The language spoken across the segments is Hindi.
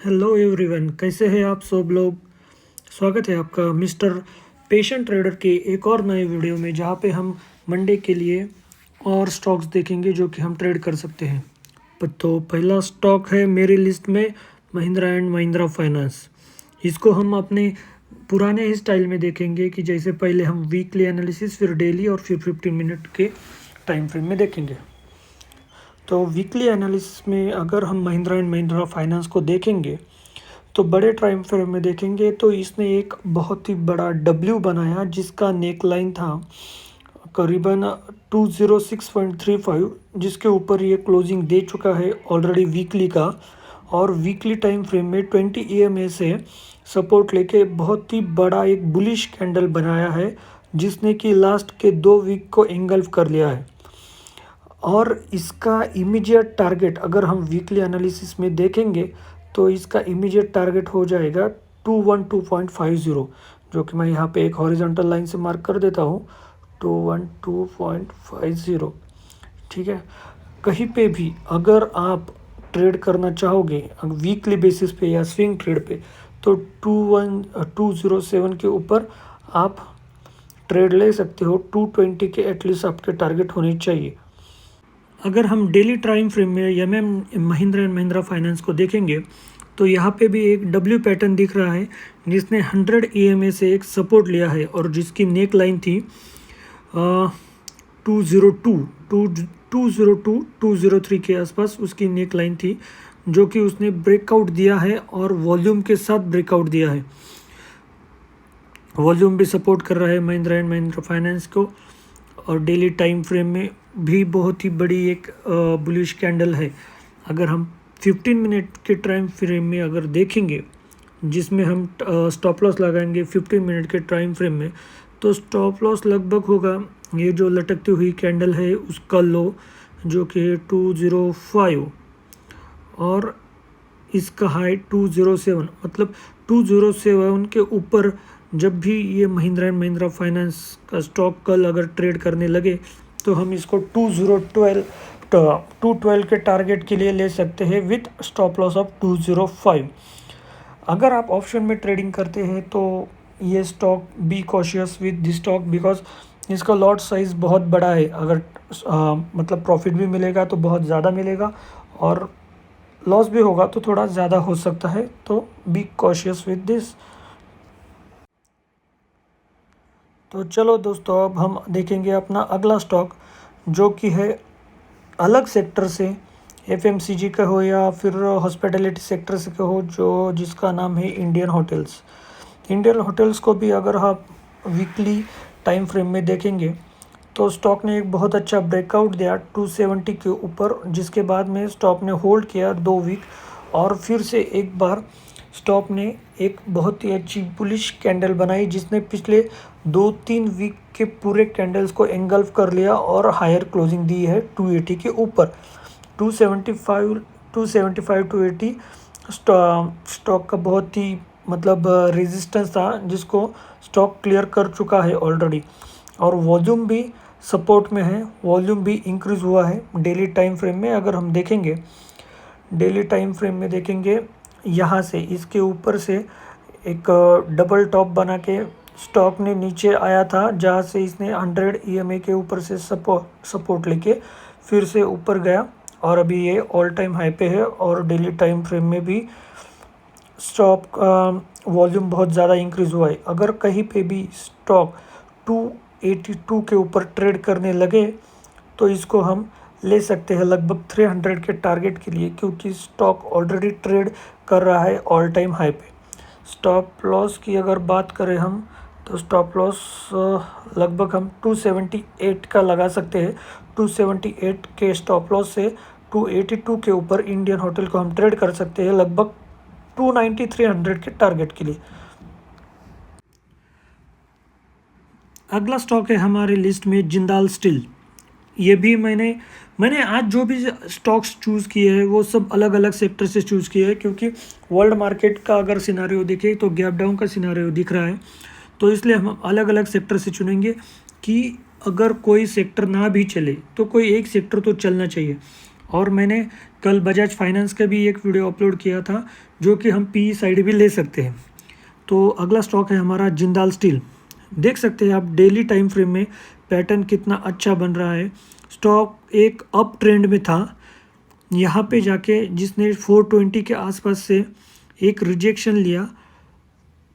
हेलो एवरीवन, कैसे हैं आप सब लोग। स्वागत है आपका मिस्टर पेशेंट ट्रेडर के एक और नए वीडियो में, जहां पे हम मंडे के लिए और स्टॉक्स देखेंगे जो कि हम ट्रेड कर सकते हैं। तो पहला स्टॉक है मेरी लिस्ट में महिंद्रा एंड महिंद्रा फाइनेंस। इसको हम अपने पुराने ही स्टाइल में देखेंगे कि जैसे पहले हम वीकली एनालिसिस, फिर डेली और फिर 15 मिनट के टाइम फ्रेम में देखेंगे। तो वीकली एनालिसिस में अगर हम महिंद्रा एंड महिंद्रा फाइनेंस को देखेंगे तो बड़े टाइम फ्रेम में देखेंगे तो इसने एक बहुत ही बड़ा डब्ल्यू बनाया, जिसका नेक लाइन था करीबन 206.35, जिसके ऊपर ये क्लोजिंग दे चुका है ऑलरेडी वीकली का। और वीकली टाइम फ्रेम में 20 EMA से सपोर्ट लेके बहुत ही बड़ा एक बुलिश कैंडल बनाया है, जिसने कि लास्ट के 2 वीक को एंगल्फ कर लिया है। और इसका इमीडिएट टारगेट अगर हम वीकली एनालिसिस में देखेंगे तो इसका इमीडिएट टारगेट हो जाएगा 212.50, जो कि मैं यहाँ पे एक हॉरिजॉन्टल लाइन से मार्क कर देता हूँ, 212.50। ठीक है, कहीं पे भी अगर आप ट्रेड करना चाहोगे वीकली बेसिस पे या स्विंग ट्रेड पे, तो 207 के ऊपर आप ट्रेड ले सकते हो। 220 के एटलीस्ट आपके टारगेट होने चाहिए। अगर हम डेली टाइम फ्रेम में महिंद्रा एंड महिंद्रा फाइनेंस को देखेंगे तो यहाँ पे भी एक डब्ल्यू पैटर्न दिख रहा है, जिसने 100 EMA से एक सपोर्ट लिया है और जिसकी नेक लाइन थी 203 के आसपास उसकी नेक लाइन थी, जो कि उसने ब्रेकआउट दिया है और वॉल्यूम के साथ ब्रेकआउट दिया है। वॉल्यूम भी सपोर्ट कर रहा है महिंद्रा एंड महिंद्रा फाइनेंस को, और डेली टाइम फ्रेम में भी बहुत ही बड़ी एक बुलिश कैंडल है। अगर हम 15 मिनट के टाइम फ्रेम में अगर देखेंगे, जिसमें हम स्टॉप लॉस लगाएंगे 15 मिनट के टाइम फ्रेम में, तो स्टॉप लॉस लगभग होगा ये जो लटकती हुई कैंडल है उसका लो, जो कि है 205, और इसका हाई 207। मतलब 207 के ऊपर जब भी ये महिंद्रा एंड महिंद्रा फाइनेंस का स्टॉक कल अगर ट्रेड करने लगे तो हम इसको 212 के टारगेट के लिए ले सकते हैं विथ स्टॉप लॉस ऑफ 205। अगर आप ऑप्शन में ट्रेडिंग करते हैं तो ये stock be cautious with this stock, because इसका लॉट साइज़ बहुत बड़ा है। अगर मतलब प्रॉफिट भी मिलेगा तो बहुत ज़्यादा मिलेगा, और लॉस भी होगा तो थोड़ा ज़्यादा हो सकता है, तो बी कॉशियस विद दिस। तो चलो दोस्तों, अब हम देखेंगे अपना अगला स्टॉक, जो कि है अलग सेक्टर से, FMCG का हो या फिर हॉस्पिटैलिटी सेक्टर से का हो, जिसका नाम है इंडियन होटल्स। इंडियन होटल्स को भी अगर आप वीकली टाइम फ्रेम में देखेंगे तो स्टॉक ने एक बहुत अच्छा ब्रेकआउट दिया 270 के ऊपर, जिसके बाद में स्टॉक ने होल्ड किया 2 वीक, और फिर से एक बार स्टॉक ने एक बहुत ही अच्छी बुलिश कैंडल बनाई, जिसने पिछले 2-3 वीक के पूरे कैंडल्स को एंगल्फ कर लिया और हायर क्लोजिंग दी है 280 के ऊपर। 275 टू 80 स्टॉक का बहुत ही मतलब रेजिस्टेंस था, जिसको स्टॉक क्लियर कर चुका है ऑलरेडी, और वॉल्यूम भी सपोर्ट में है। वॉल्यूम भी इंक्रीज़ हुआ है डेली टाइम फ्रेम में। अगर हम देखेंगे डेली टाइम फ्रेम में देखेंगे, यहाँ से इसके ऊपर से एक डबल टॉप बना के स्टॉक ने नीचे आया था, जहाँ से इसने 100 EMA के ऊपर से सपोर्ट लेके फिर से ऊपर गया, और अभी ये ऑल टाइम हाई पे है। और डेली टाइम फ्रेम में भी स्टॉक वॉल्यूम बहुत ज़्यादा इंक्रीज़ हुआ है। अगर कहीं पे भी स्टॉक 282 के ऊपर ट्रेड करने लगे तो इसको हम ले सकते हैं लगभग 300 के टारगेट के लिए, क्योंकि स्टॉक ऑलरेडी ट्रेड कर रहा है ऑल टाइम हाई पे। स्टॉप लॉस की अगर बात करें हम, तो स्टॉप लॉस लगभग हम 278 का लगा सकते हैं। 278 के स्टॉप लॉस से 282 के ऊपर इंडियन होटल को हम ट्रेड कर सकते हैं लगभग 290-300 के टारगेट के लिए। अगला स्टॉक है हमारी लिस्ट में जिंदाल स्टील। ये भी मैंने आज जो भी स्टॉक्स चूज़ किए हैं वो सब अलग अलग सेक्टर से चूज़ किए हैं, क्योंकि वर्ल्ड मार्केट का अगर सिनारियो दिखे तो गैप डाउन का सिनारियो दिख रहा है, तो इसलिए हम अलग अलग सेक्टर से चुनेंगे कि अगर कोई सेक्टर ना भी चले तो कोई एक सेक्टर तो चलना चाहिए। और मैंने कल बजाज फाइनेंस का भी एक वीडियो अपलोड किया था जो कि हम पी साइड भी ले सकते हैं। तो अगला स्टॉक है हमारा जिंदाल स्टील। देख सकते हैं आप डेली टाइम फ्रेम में पैटर्न कितना अच्छा बन रहा है। स्टॉक एक अप ट्रेंड में था, यहाँ पे जाके जिसने 420 के आसपास से एक रिजेक्शन लिया,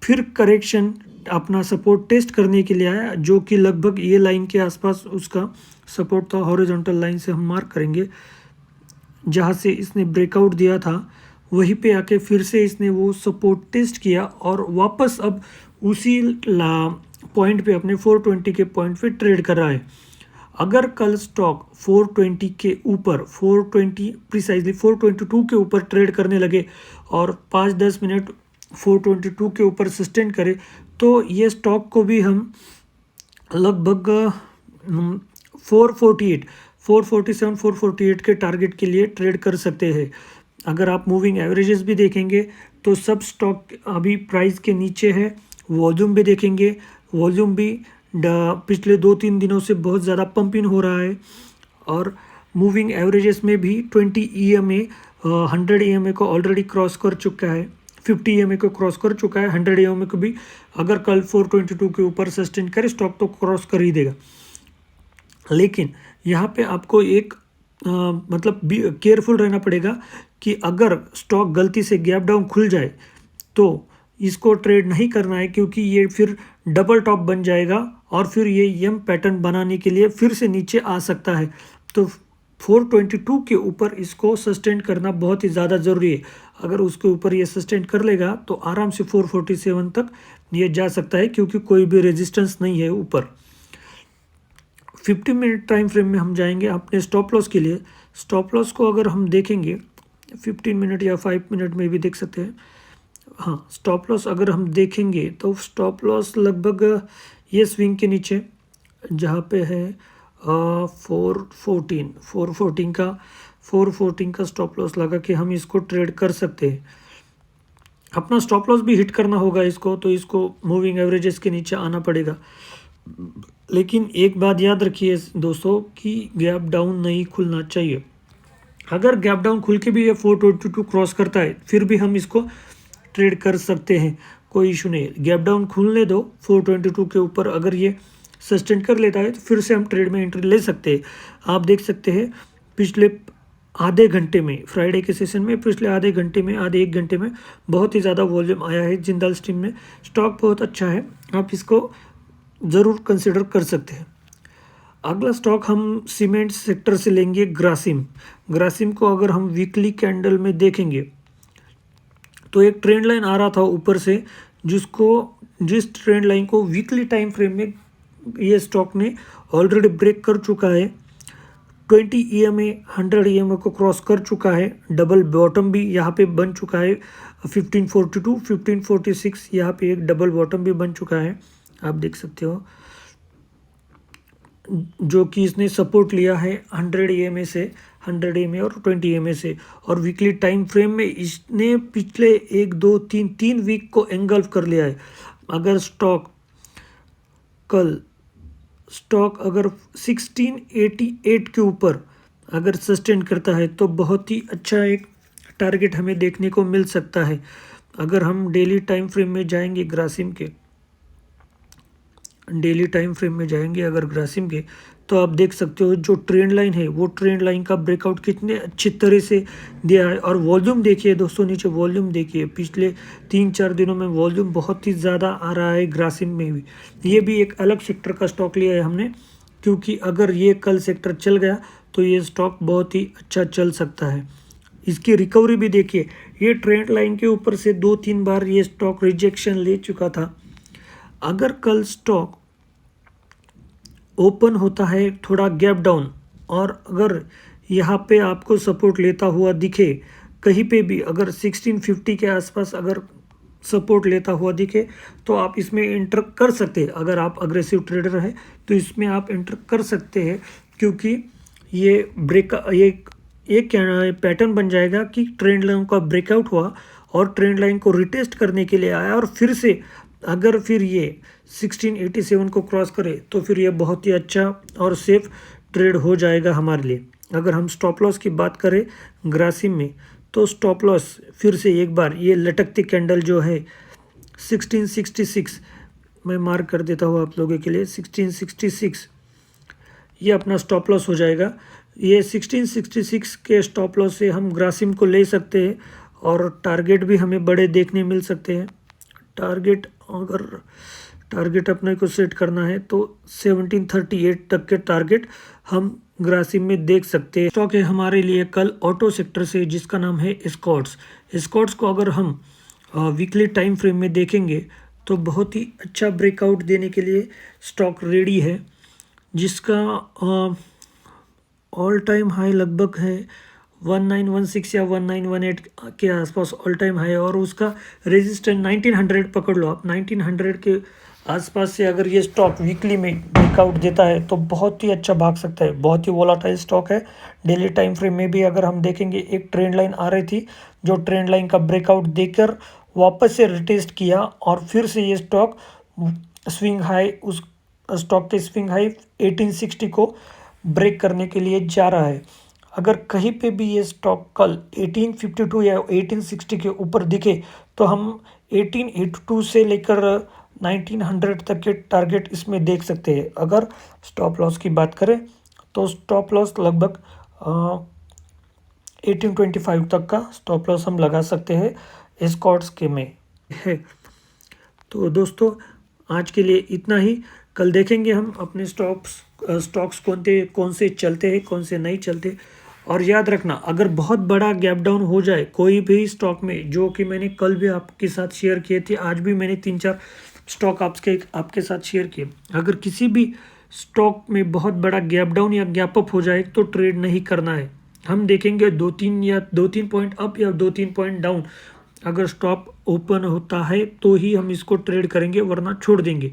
फिर करेक्शन अपना सपोर्ट टेस्ट करने के लिए आया, जो कि लगभग ये लाइन के आसपास उसका सपोर्ट था। हॉरिजॉन्टल लाइन से हम मार्क करेंगे, जहाँ से इसने ब्रेकआउट दिया था वहीं पे आके फिर से इसने वो सपोर्ट टेस्ट किया और वापस अब उसी पॉइंट पे अपने 420 के पॉइंट पे ट्रेड कर रहा है। अगर कल स्टॉक 420 के ऊपर 420 प्रिसाइजली 422 के ऊपर ट्रेड करने लगे और 5-10 मिनट 422 के ऊपर सस्टेन करे, तो ये स्टॉक को भी हम लगभग 447 448 के टारगेट के लिए ट्रेड कर सकते हैं। अगर आप मूविंग एवरेजेस भी देखेंगे तो सब स्टॉक अभी प्राइस के नीचे है। वॉल्यूम भी देखेंगे, वॉल्यूम भी पिछले 2-3 दिनों से बहुत ज़्यादा पंपिंग हो रहा है। और मूविंग एवरेजेस में भी 20 EMA 100 EMA को ऑलरेडी क्रॉस कर चुका है, 50 EMA को क्रॉस कर चुका है। 100 EMA को भी अगर कल 422 के ऊपर सस्टेन करे स्टॉक तो क्रॉस कर ही देगा। लेकिन यहाँ पे आपको एक मतलब केयरफुल रहना पड़ेगा कि अगर स्टॉक गलती से गैप डाउन खुल जाए तो इसको ट्रेड नहीं करना है, क्योंकि ये फिर डबल टॉप बन जाएगा और फिर ये यम पैटर्न बनाने के लिए फिर से नीचे आ सकता है। तो 422 के ऊपर इसको सस्टेन करना बहुत ही ज़्यादा ज़रूरी है। अगर उसके ऊपर ये सस्टेन कर लेगा तो आराम से 447 तक ये जा सकता है, क्योंकि कोई भी रेजिस्टेंस नहीं है ऊपर। 50 मिनट टाइम फ्रेम में हम जाएंगे अपने स्टॉप लॉस के लिए। स्टॉप लॉस को अगर हम देखेंगे 15 मिनट या 5 मिनट में भी देख सकते हैं। हाँ, स्टॉप लॉस अगर हम देखेंगे तो स्टॉप लॉस लगभग ये स्विंग के नीचे जहाँ पे है 414 का स्टॉप लॉस लगा के हम इसको ट्रेड कर सकते हैं। अपना स्टॉप लॉस भी हिट करना होगा इसको, तो इसको मूविंग एवरेजेस के नीचे आना पड़ेगा। लेकिन एक बात याद रखिए दोस्तों कि गैप डाउन नहीं खुलना चाहिए। अगर गैप डाउन खुल के भी ये 422 क्रॉस करता है फिर भी हम इसको ट्रेड कर सकते हैं, कोई इशू नहीं है। गैप डाउन खुलने दो 422 के ऊपर, अगर ये सस्टेन कर लेता है तो फिर से हम ट्रेड में एंट्री ले सकते हैं। आप देख सकते हैं पिछले आधे घंटे में, फ्राइडे के सेशन में पिछले आधे एक घंटे में बहुत ही ज़्यादा वॉल्यूम आया है जिंदाल स्टील में। स्टॉक बहुत अच्छा है, आप इसको ज़रूर कंसिडर कर सकते हैं। अगला स्टॉक हम सीमेंट सेक्टर से लेंगे ग्रासिम। ग्रासिम को अगर हम वीकली कैंडल में देखेंगे तो एक ट्रेंड लाइन आ रहा था ऊपर से, जिस ट्रेंड लाइन को वीकली टाइम फ्रेम में ये स्टॉक ने ऑलरेडी ब्रेक कर चुका है। 20 EMA 100 EMA को क्रॉस कर चुका है। डबल बॉटम भी यहाँ पे बन चुका है 1542 1546, यहाँ पे एक डबल बॉटम भी बन चुका है, आप देख सकते हो, जो कि इसने सपोर्ट लिया है 100 EMA से, 100 EMA और 20 EMA से। और वीकली टाइम फ्रेम में इसने पिछले 1-2-3 वीक को एंगल्फ कर लिया है। अगर स्टॉक अगर 1688 के ऊपर अगर सस्टेन करता है तो बहुत ही अच्छा एक टारगेट हमें देखने को मिल सकता है। अगर हम डेली टाइम फ्रेम में जाएंगे ग्रासिम के, अगर ग्रासिम के, तो आप देख सकते हो जो ट्रेंड लाइन है वो ट्रेंड लाइन का ब्रेकआउट कितने अच्छी तरह से दिया है। और वॉल्यूम देखिए दोस्तों, नीचे वॉल्यूम देखिए, पिछले 3-4 दिनों में वॉल्यूम बहुत ही ज़्यादा आ रहा है ग्रासिम में भी। ये भी एक अलग सेक्टर का स्टॉक लिया है हमने, क्योंकि अगर ये कल सेक्टर चल गया तो ये स्टॉक बहुत ही अच्छा चल सकता है। इसकी रिकवरी भी देखिए, ये ट्रेंड लाइन के ऊपर से 2-3 बार ये स्टॉक रिजेक्शन ले चुका था। अगर कल स्टॉक ओपन होता है थोड़ा गैप डाउन और अगर यहाँ पे आपको सपोर्ट लेता हुआ दिखे कहीं पे भी, अगर 1650 के आसपास अगर सपोर्ट लेता हुआ दिखे तो आप इसमें एंटर कर सकते हैं। अगर आप अग्रेसिव ट्रेडर हैं तो इसमें आप एंटर कर सकते हैं, क्योंकि ये एक पैटर्न बन जाएगा कि ट्रेंड लाइन का ब्रेकआउट हुआ और ट्रेंड लाइन को रिटेस्ट करने के लिए आया और फिर से अगर फिर ये 1687 को क्रॉस करे तो फिर ये बहुत ही अच्छा और सेफ ट्रेड हो जाएगा हमारे लिए। अगर हम स्टॉप लॉस की बात करें ग्रासिम में, तो स्टॉप लॉस फिर से एक बार ये लटकती कैंडल जो है 1666, मैं मार्क कर देता हूँ आप लोगों के लिए 1666, ये अपना स्टॉप लॉस हो जाएगा। ये 1666 के स्टॉप लॉस से हम ग्रासिम को ले सकते हैं और टारगेट भी हमें बड़े देखने मिल सकते हैं। टारगेट अगर टारगेट अपने को सेट करना है तो 1738 तक के टारगेट हम ग्रासिम में देख सकते हैं। स्टॉक है हमारे लिए कल ऑटो सेक्टर से, जिसका नाम है स्कॉट्स। स्कॉट्स को अगर हम वीकली टाइम फ्रेम में देखेंगे तो बहुत ही अच्छा ब्रेकआउट देने के लिए स्टॉक रेडी है, जिसका ऑल टाइम हाई लगभग है 1916 या 1918 के आसपास ऑल टाइम हाई है, और उसका रेजिस्टेंस 1900 पकड़ लो आप। 1900 के आसपास से अगर ये स्टॉक वीकली में ब्रेकआउट देता है तो बहुत ही अच्छा भाग सकता है। बहुत ही वोलाटाइल स्टॉक है। डेली टाइम फ्रेम में भी अगर हम देखेंगे, एक ट्रेंड लाइन आ रही थी, जो ट्रेंड लाइन का ब्रेकआउट देकर वापस से रिटेस्ट किया और फिर से ये स्टॉक स्विंग हाई, उस स्टॉक के स्विंग हाई 1860 को ब्रेक करने के लिए जा रहा है। अगर कहीं पे भी ये स्टॉक कल 1852 या 1860 के ऊपर दिखे तो हम 1882 से लेकर 1900 तक के टारगेट इसमें देख सकते हैं। अगर स्टॉप लॉस की बात करें तो स्टॉप लॉस लगभग 1825 तक का स्टॉप लॉस हम लगा सकते हैं स्कॉट्स के में है। तो दोस्तों आज के लिए इतना ही। कल देखेंगे हम अपने स्टॉक्स कौन से चलते हैं, कौन से नहीं चलते। और याद रखना, अगर बहुत बड़ा गैप डाउन हो जाए कोई भी स्टॉक में, जो कि मैंने कल भी आपके साथ शेयर किए थे, आज भी मैंने 3-4 स्टॉक आपके साथ शेयर किए, अगर किसी भी स्टॉक में बहुत बड़ा गैप डाउन या गैप अप हो जाए तो ट्रेड नहीं करना है। हम देखेंगे 2-3 पॉइंट अप या 2-3 पॉइंट डाउन, अगर स्टॉप ओपन होता है तो ही हम इसको ट्रेड करेंगे, वरना छोड़ देंगे।